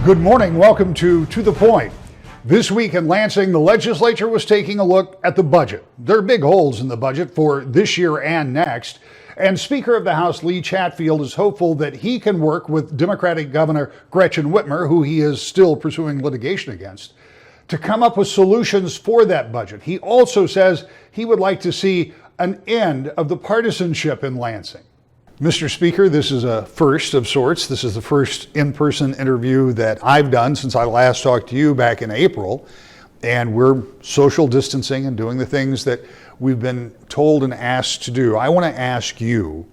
Good morning. Welcome to the Point. This week in Lansing, the legislature was taking a look at the budget. There are big holes in the budget for this year and next. And Speaker of the House Lee Chatfield is hopeful that he can work with Democratic Governor Gretchen Whitmer, who he is still pursuing litigation against, to come up with solutions for that budget. He also says he would like to see an end of the partisanship in Lansing. Mr. Speaker, this is a first of sorts. This is the first in-person interview that I've done since I last talked to you back in April. And we're social distancing and doing the things that we've been told and asked to do. I want to ask you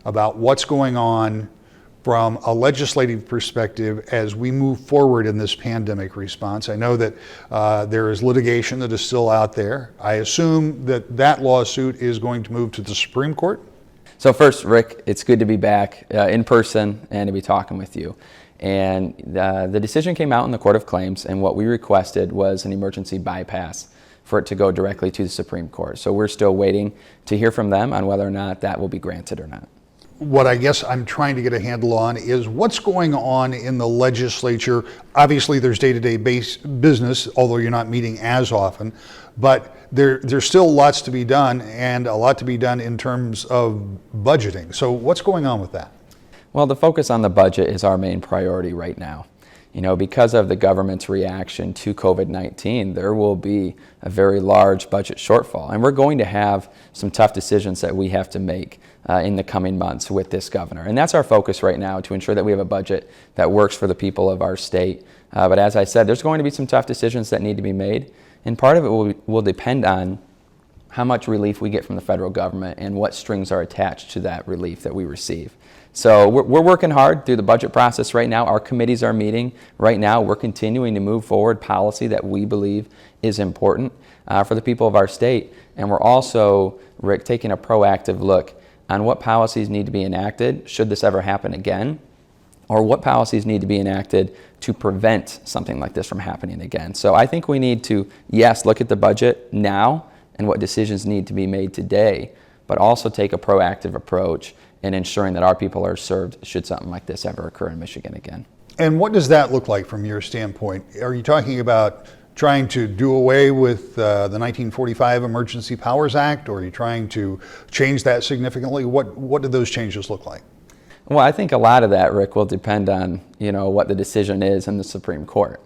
about what's going on from a legislative perspective as we move forward in this pandemic response. I know that there is litigation that is still out there. I assume that that lawsuit is going to move to the Supreme Court. So first, Rick, it's good to be back in person and to be talking with you. And the decision came out in the Court of Claims, and what we requested was an emergency bypass for it to go directly to the Supreme Court. So we're still waiting to hear from them on whether or not that will be granted or not. What I guess I'm trying to get a handle on is what's going on in the legislature. Obviously, there's day-to-day business, although you're not meeting as often, but there's still lots to be done, and a lot to be done in terms of budgeting. So what's going on with that? Well, the focus on the budget is our main priority right now. You know, because of the government's reaction to COVID-19, there will be a very large budget shortfall, and we're going to have some tough decisions that we have to make in the coming months with this governor. And that's our focus right now, to ensure that we have a budget that works for the people of our state. But as I said, there's going to be some tough decisions that need to be made, and part of it will depend on how much relief we get from the federal government and what strings are attached to that relief that we receive. So we're working hard through the budget process right now. Our committees are meeting right now. We're continuing to move forward policy that we believe is important for the people of our state. And we're also, Rick, taking a proactive look on what policies need to be enacted should this ever happen again, or what policies need to be enacted to prevent something like this from happening again. So I think we need to, yes, look at the budget now and what decisions need to be made today, but also take a proactive approach in ensuring that our people are served should something like this ever occur in Michigan again. And what does that look like from your standpoint? Are you talking about trying to do away with the 1945 Emergency Powers Act, or are you trying to change that significantly? What do those changes look like? Well, I think a lot of that, Rick, will depend on, what the decision is in the Supreme Court,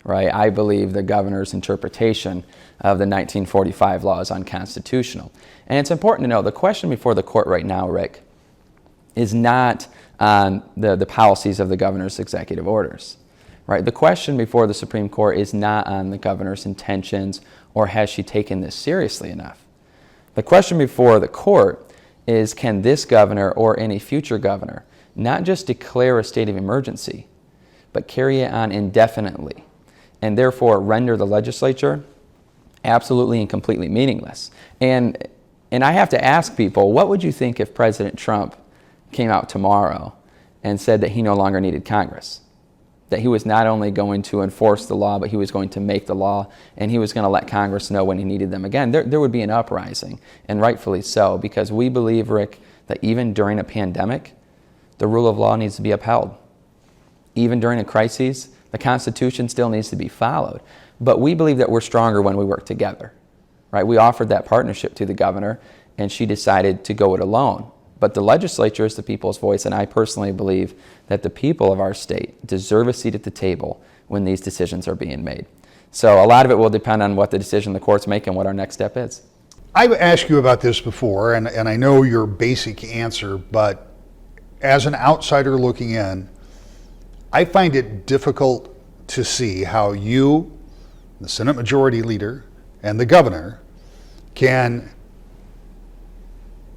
right? I believe the governor's interpretation of the 1945 law is unconstitutional. And it's important to know the question before the court right now, Rick, is not on the policies of the governor's executive orders, right? The question before the Supreme Court is not on the governor's intentions or has she taken this seriously enough. The question before the court is, can this governor or any future governor not just declare a state of emergency, but carry it on indefinitely, and therefore render the legislature absolutely and completely meaningless. And I have to ask people, what would you think if President Trump came out tomorrow and said that he no longer needed Congress? That he was not only going to enforce the law, but he was going to make the law, and he was going to let Congress know when he needed them again. There would be an uprising, and rightfully so, because we believe, Rick, that even during a pandemic, the rule of law needs to be upheld. Even during a crisis, the Constitution still needs to be followed. But we believe that we're stronger when we work together, right? We offered that partnership to the governor, and she decided to go it alone. But the legislature is the people's voice, and I personally believe that the people of our state deserve a seat at the table when these decisions are being made. So a lot of it will depend on what the decision the courts make and what our next step is. I've asked you about this before, and I know your basic answer, but as an outsider looking in, I find it difficult to see how you, the Senate Majority Leader, and the governor can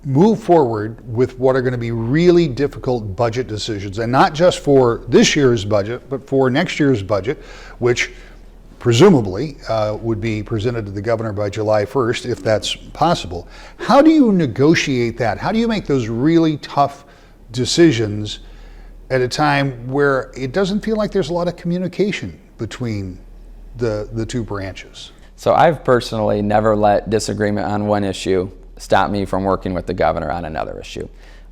move forward with what are going to be really difficult budget decisions, and not just for this year's budget, but for next year's budget, which presumably would be presented to the governor by July 1st, if that's possible. How do you negotiate that? How do you make those really tough decisions at a time where it doesn't feel like there's a lot of communication between the two branches? So I've personally never let disagreement on one issue stop me from working with the governor on another issue.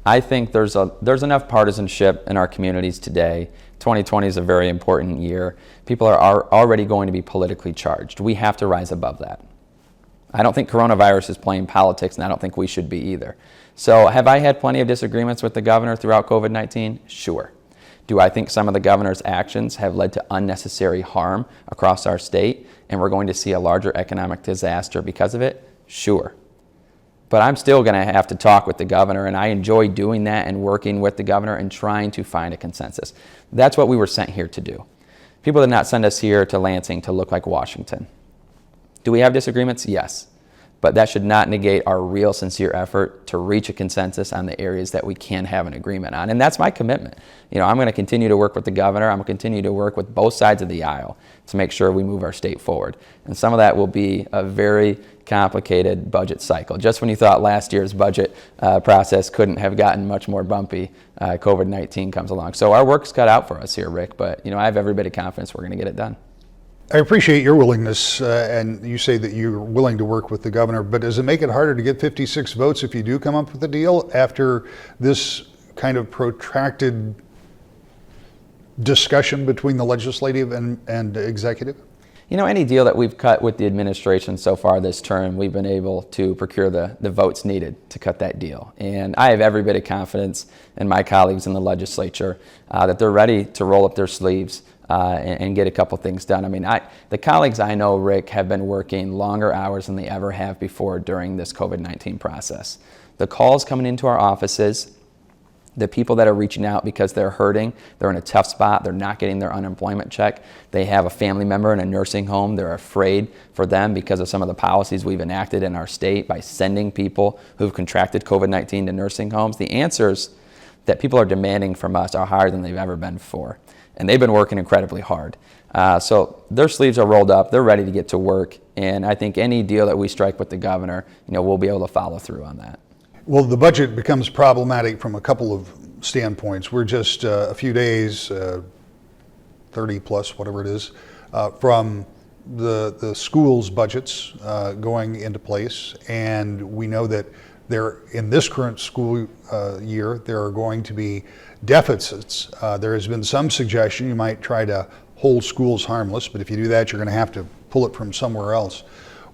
I think there's enough partisanship in our communities today. 2020 is a very important year. People are already going to be politically charged. We have to rise above that. I don't think coronavirus is playing politics, and I don't think we should be either. So have I had plenty of disagreements with the governor throughout COVID-19? Sure. Do I think some of the governor's actions have led to unnecessary harm across our state, and we're going to see a larger economic disaster because of it? Sure. But I'm still going to have to talk with the governor, and I enjoy doing that and working with the governor and trying to find a consensus. That's what we were sent here to do. People did not send us here to Lansing to look like Washington. Do we have disagreements? Yes. But that should not negate our real, sincere effort to reach a consensus on the areas that we can have an agreement on. And that's my commitment. I'm going to continue to work with the governor. I'm going to continue to work with both sides of the aisle to make sure we move our state forward. And some of that will be a very complicated budget cycle. Just when you thought last year's budget process couldn't have gotten much more bumpy, COVID-19 comes along. So our work's cut out for us here, Rick. But I have every bit of confidence we're going to get it done. I appreciate your willingness, and you say that you're willing to work with the governor, but does it make it harder to get 56 votes if you do come up with a deal after this kind of protracted discussion between the legislative and executive? Any deal that we've cut with the administration so far this term, we've been able to procure the votes needed to cut that deal. And I have every bit of confidence in my colleagues in the legislature that they're ready to roll up their sleeves and get a couple things done. The colleagues I know, Rick, have been working longer hours than they ever have before during this COVID-19 process. The calls coming into our offices, the people that are reaching out because they're hurting, they're in a tough spot, they're not getting their unemployment check, they have a family member in a nursing home, they're afraid for them because of some of the policies we've enacted in our state by sending people who've contracted COVID-19 to nursing homes. The answers that people are demanding from us are higher than they've ever been before. And they've been working incredibly hard. So their sleeves are rolled up, they're ready to get to work, and I think any deal that we strike with the governor, we'll be able to follow through on that. Well, the budget becomes problematic from a couple of standpoints. We're just a few days, 30 plus, whatever it is, from the schools' budgets going into place, and we know that in this current school year, there are going to be deficits. There has been some suggestion you might try to hold schools harmless, but if you do that, you're going to have to pull it from somewhere else.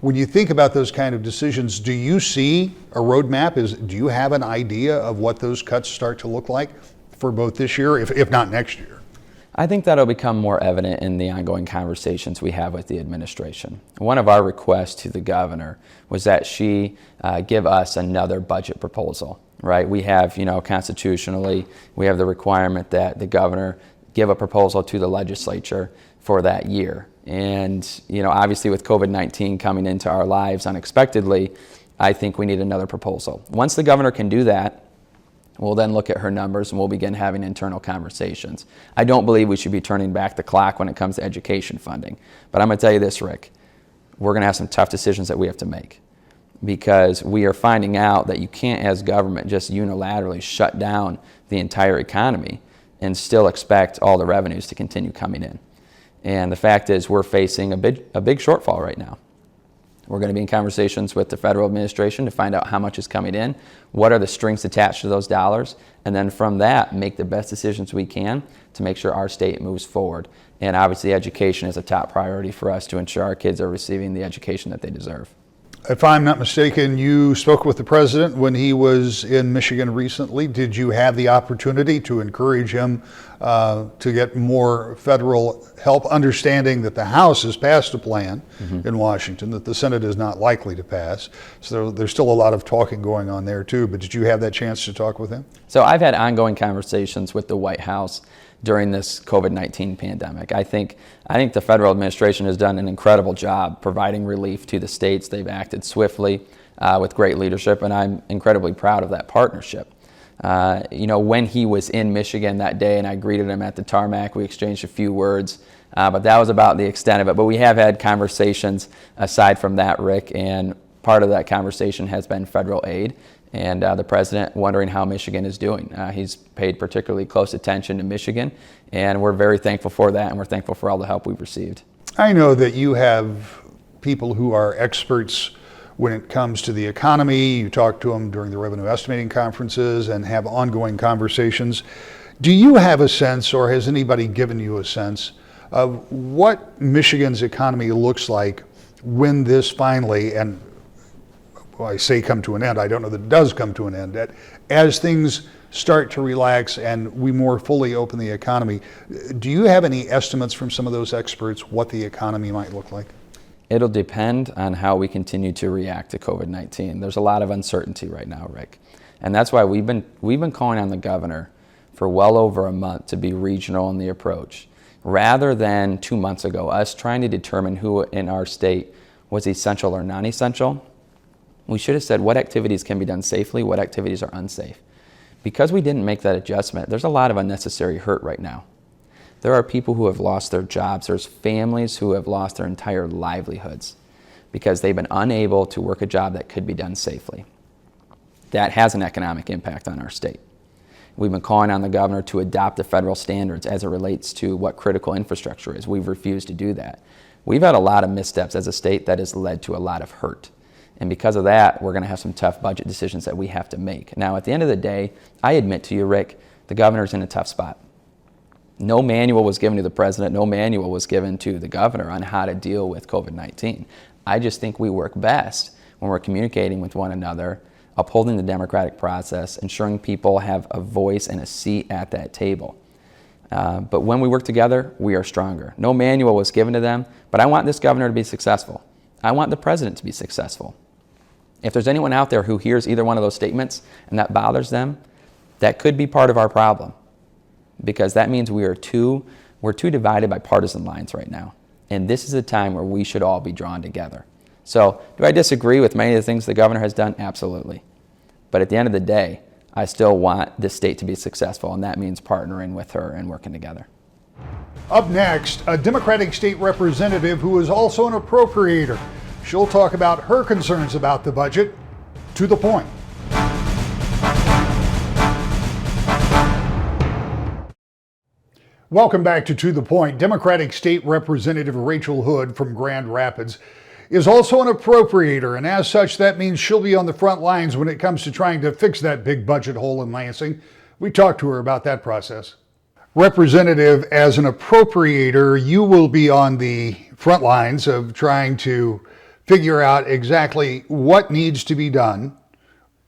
When you think about those kind of decisions, do you see a roadmap? Do you have an idea of what those cuts start to look like for both this year, if not next year? I think that'll become more evident in the ongoing conversations we have with the administration. One of our requests to the governor was that she give us another budget proposal, right? We have, constitutionally, we have the requirement that the governor give a proposal to the legislature for that year. And, obviously with COVID-19 coming into our lives unexpectedly, I think we need another proposal. Once the governor can do that, we'll then look at her numbers and we'll begin having internal conversations. I don't believe we should be turning back the clock when it comes to education funding. But I'm going to tell you this, Rick, we're going to have some tough decisions that we have to make, because we are finding out that you can't, as government, just unilaterally shut down the entire economy and still expect all the revenues to continue coming in. And the fact is, we're facing a big shortfall right now. We're going to be in conversations with the federal administration to find out how much is coming in, what are the strings attached to those dollars, and then from that, make the best decisions we can to make sure our state moves forward. And obviously, education is a top priority for us to ensure our kids are receiving the education that they deserve. If I'm not mistaken, you spoke with the president when he was in Michigan recently. Did you have the opportunity to encourage him to get more federal help, understanding that the House has passed a plan in Washington that the Senate is not likely to pass? So there's still a lot of talking going on there too, but did you have that chance to talk with him? So I've had ongoing conversations with the White House during this COVID-19 pandemic. I think the federal administration has done an incredible job providing relief to the states. They've acted swiftly with great leadership, and I'm incredibly proud of that partnership. When he was in Michigan that day and I greeted him at the tarmac, we exchanged a few words, but that was about the extent of it. But we have had conversations aside from that, Rick, and part of that conversation has been federal aid. And the president wondering how Michigan is doing. He's paid particularly close attention to Michigan, and we're very thankful for that, and we're thankful for all the help we've received. I know that you have people who are experts when it comes to the economy. You talk to them during the revenue estimating conferences and have ongoing conversations. Do you have a sense, or has anybody given you a sense, of what Michigan's economy looks like when this finally, and well, I say come to an end, I don't know that it does come to an end, as things start to relax and we more fully open the economy? Do you have any estimates from some of those experts what the economy might look like? It'll depend on how we continue to react to COVID-19. There's a lot of uncertainty right now, Rick. And that's why we've been calling on the governor for well over a month to be regional in the approach. Rather than 2 months ago, us trying to determine who in our state was essential or non-essential, we should have said what activities can be done safely, what activities are unsafe. Because we didn't make that adjustment, there's a lot of unnecessary hurt right now. There are people who have lost their jobs. There's families who have lost their entire livelihoods because they've been unable to work a job that could be done safely. That has an economic impact on our state. We've been calling on the governor to adopt the federal standards as it relates to what critical infrastructure is. We've refused to do that. We've had a lot of missteps as a state that has led to a lot of hurt. And because of that, we're going to have some tough budget decisions that we have to make. Now, at the end of the day, I admit to you, Rick, the governor's in a tough spot. No manual was given to the president, no manual was given to the governor on how to deal with COVID-19. I just think we work best when we're communicating with one another, upholding the democratic process, ensuring people have a voice and a seat at that table. But when we work together, we are stronger. No manual was given to them, but I want this governor to be successful. I want the president to be successful. If there's anyone out there who hears either one of those statements and that bothers them, that could be part of our problem, because that means we're too divided by partisan lines right now. And this is a time where we should all be drawn together. So, do I disagree with many of the things the governor has done? Absolutely. But at the end of the day, I still want this state to be successful, and that means partnering with her and working together. Up next, a Democratic state representative who is also an appropriator. She'll talk about her concerns about the budget. To the point. Welcome back to the Point. Democratic State Representative Rachel Hood from Grand Rapids is also an appropriator, and as such, that means she'll be on the front lines when it comes to trying to fix that big budget hole in Lansing. We talked to her about that process. Representative, as an appropriator, you will be on the front lines of trying to figure out exactly what needs to be done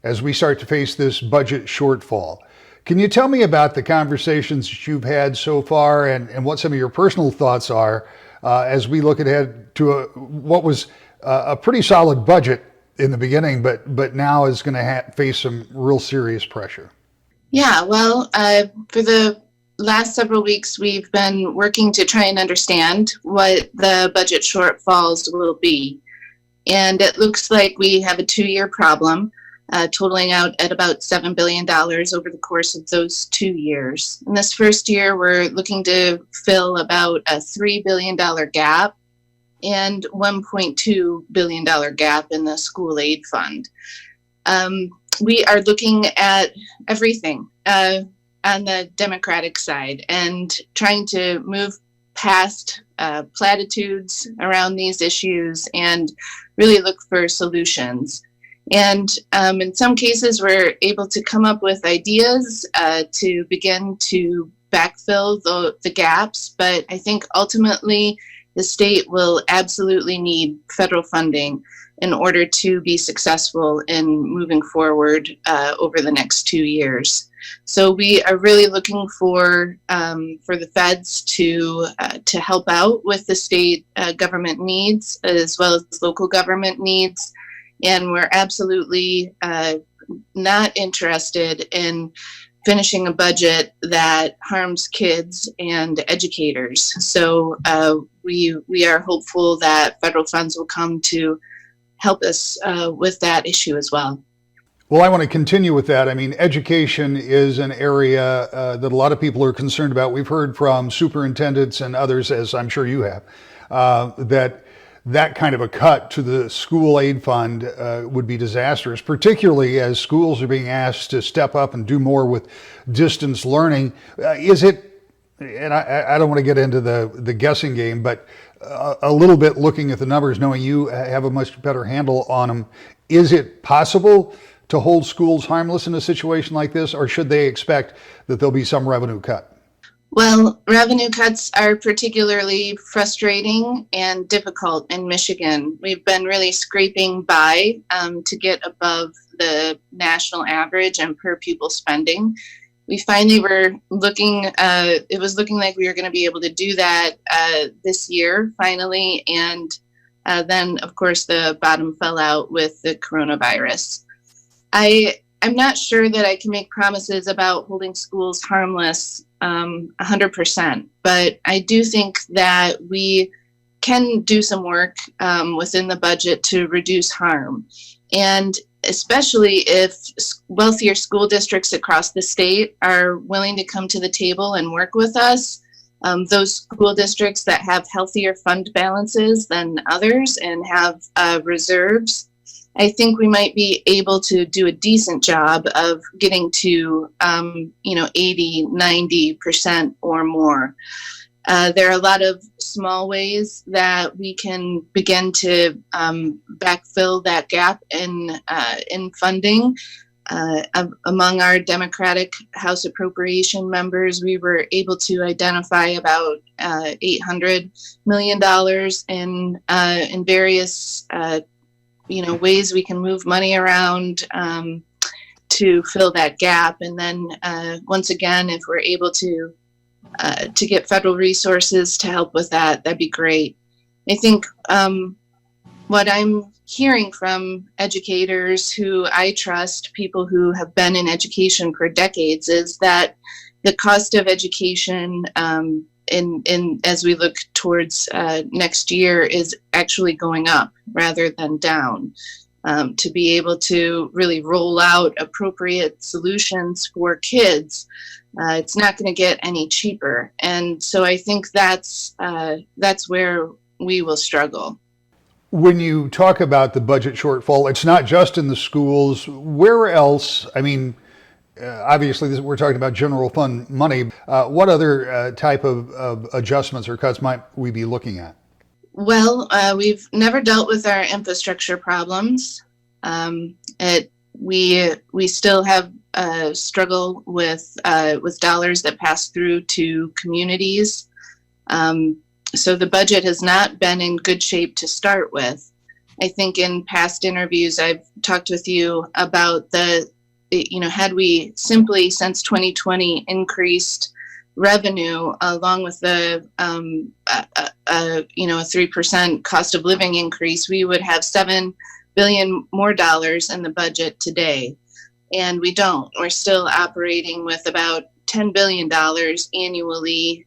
as we start to face this budget shortfall. Can you tell me about the conversations that you've had so far and what some of your personal thoughts are as we look ahead to what was a pretty solid budget in the beginning, but now is going to face some real serious pressure? Yeah, well, for the last several weeks, we've been working to try and understand what the budget shortfalls will be. And it looks like we have a 2-year problem, totaling out at about $7 billion over the course of those 2 years. In this first year, we're looking to fill about a $3 billion gap and $1.2 billion gap in the school aid fund. We are looking at everything on the Democratic side and trying to move past platitudes around these issues and really look for solutions. And in some cases, we're able to come up with ideas to begin to backfill the gaps. But I think ultimately the state will absolutely need federal funding in order to be successful in moving forward over the next 2 years. So we are really looking for the feds to help out with the state government needs as well as local government needs. And we're absolutely not interested in finishing a budget that harms kids and educators. So we are hopeful that federal funds will come to help us with that issue as well. Well, I want to continue with that. I mean, education is an area that a lot of people are concerned about. We've heard from superintendents and others, as I'm sure you have, that kind of a cut to the school aid fund would be disastrous, particularly as schools are being asked to step up and do more with distance learning. Is it, and I don't want to get into the guessing game, but a little bit looking at the numbers, knowing you have a much better handle on them. Is it possible to hold schools harmless in a situation like this, or should they expect that there'll be some revenue cut? Well, revenue cuts are particularly frustrating and difficult in Michigan. We've been really scraping by to get above the national average and per pupil spending. We finally were looking, it was looking like we were going to be able to do that this year, finally. And then, of course, the bottom fell out with the coronavirus. I'm not sure that I can make promises about holding schools harmless 100%, but I do think that we can do some work within the budget to reduce harm. And especially if wealthier school districts across the state are willing to come to the table and work with us, those school districts that have healthier fund balances than others and have reserves, I think we might be able to do a decent job of getting to, 80, 90% or more. There are a lot of small ways that we can begin to backfill that gap in funding. Among our Democratic House appropriation members, we were able to identify about $800 million in various ways we can move money around to fill that gap. And then once again, if we're able to get federal resources to help with that, that'd be great. I think what I'm hearing from educators who I trust, people who have been in education for decades, is that the cost of education as we look towards next year is actually going up rather than down. To be able to really roll out appropriate solutions for kids, it's not going to get any cheaper. And so I think that's where we will struggle. When you talk about the budget shortfall, it's not just in the schools. Where else? I mean, obviously, we're talking about general fund money. What other type of adjustments or cuts might we be looking at? Well, we've never dealt with our infrastructure problems. We still have a struggle with dollars that pass through to communities. So the budget has not been in good shape to start with. I think in past interviews, I've talked with you about had we simply since 2020 increased revenue along with the a 3% cost of living increase, we would have $7 billion more dollars in the budget today. And we don't. We're still operating with about $10 billion annually,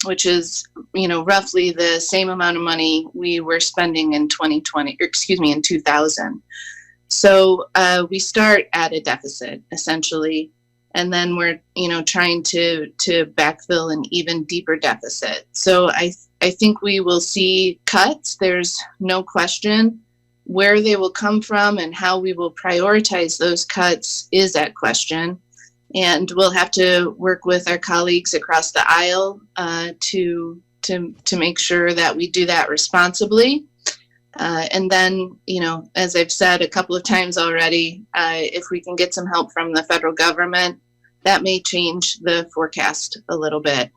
which is, roughly the same amount of money we were spending in 2000. So we start at a deficit essentially, and then we're, trying to backfill an even deeper deficit. So I think we will see cuts. There's no question. Where they will come from and how we will prioritize those cuts is at question. And we'll have to work with our colleagues across the aisle to make sure that we do that responsibly. And then, as I've said a couple of times already, if we can get some help from the federal government, that may change the forecast a little bit.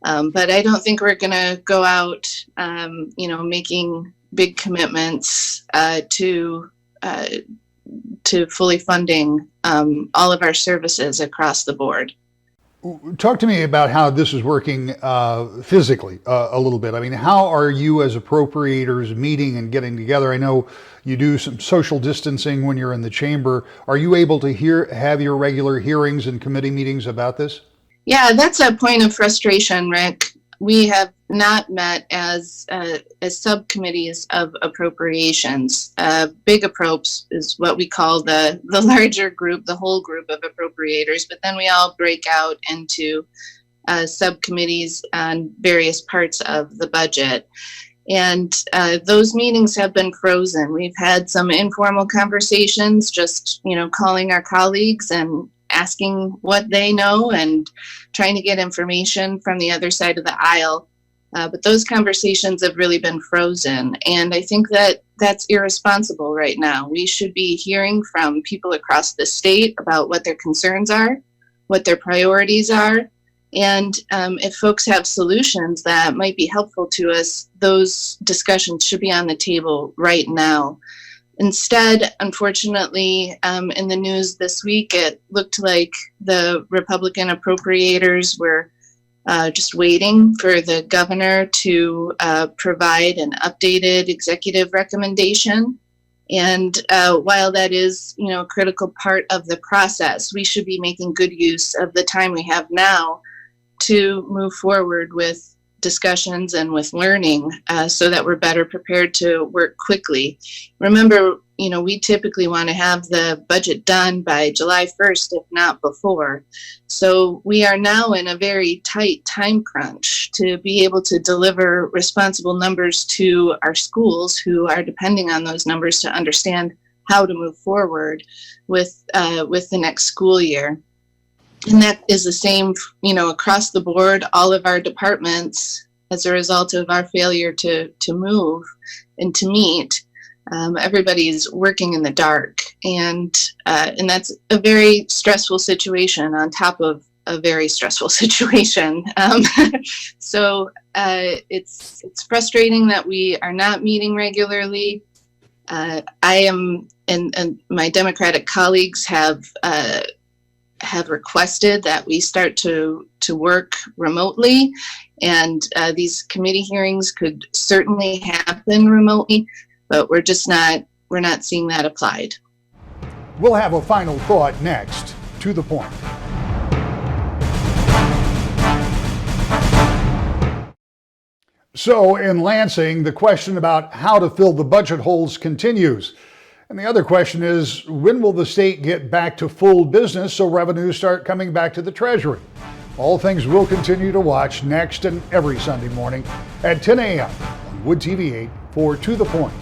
But I don't think we're going to go out, making big commitments to fully funding all of our services across the board. Talk to me about how this is working physically a little bit. I mean, how are you as appropriators meeting and getting together? I know you do some social distancing when you're in the chamber. Are you able to have your regular hearings and committee meetings about this? Yeah, that's a point of frustration, Rick. We have not met as subcommittees of appropriations. Big appropes is what we call the larger group, the whole group of appropriators, but then we all break out into subcommittees on various parts of the budget. And those meetings have been frozen. We've had some informal conversations, just, calling our colleagues and asking what they know and trying to get information from the other side of the aisle. But those conversations have really been frozen. And I think that that's irresponsible right now. We should be hearing from people across the state about what their concerns are, what their priorities are. And if folks have solutions that might be helpful to us, those discussions should be on the table right now. Instead, unfortunately, in the news this week, it looked like the Republican appropriators were just waiting for the governor to provide an updated executive recommendation. And while that is, a critical part of the process, we should be making good use of the time we have now to move forward with discussions and with learning so that we're better prepared to work quickly. Remember, we typically want to have the budget done by July 1st, if not before. So we are now in a very tight time crunch to be able to deliver responsible numbers to our schools who are depending on those numbers to understand how to move forward with the next school year. And that is the same, across the board, all of our departments, as a result of our failure to move and to meet. Everybody's working in the dark, and that's a very stressful situation on top of a very stressful situation. So it's frustrating that we are not meeting regularly. I am, and my Democratic colleagues have requested that we start to work remotely, and these committee hearings could certainly happen remotely, but we're not seeing that applied. We'll have a final thought next. To the point. So in Lansing, the question about how to fill the budget holes continues. And the other question is, when will the state get back to full business so revenues start coming back to the Treasury? All things we'll continue to watch next and every Sunday morning at 10 a.m. on Wood TV 8 for To the Point.